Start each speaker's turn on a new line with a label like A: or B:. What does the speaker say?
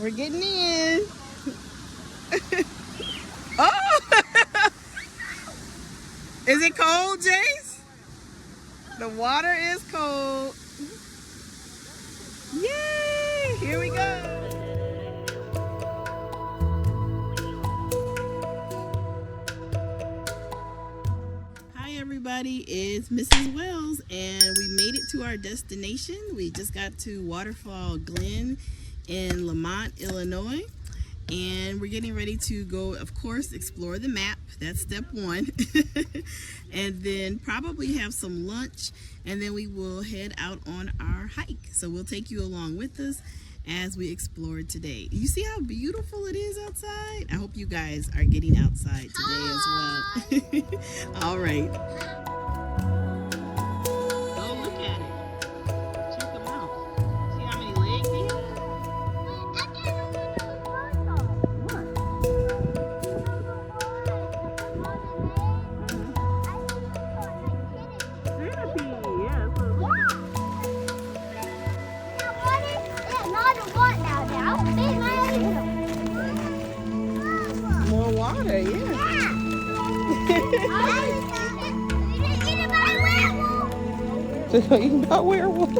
A: We're getting in. Oh! Is it cold, Jace? The water is cold. Yay! Here we go. Hi everybody, it's Mrs. Wells and we made it to our destination. We just got to Waterfall Glen in Lamont, Illinois. And we're getting ready to go, of course, explore the map. That's step one. And then probably have some lunch. And then we will head out on our hike. So we'll take you along with us as we explore today. You see how beautiful it is outside? I hope you guys are getting outside today as well. All right. Oh, look at it. Check them out. See how many legs they have? More water, yeah. Eaten by werewolf.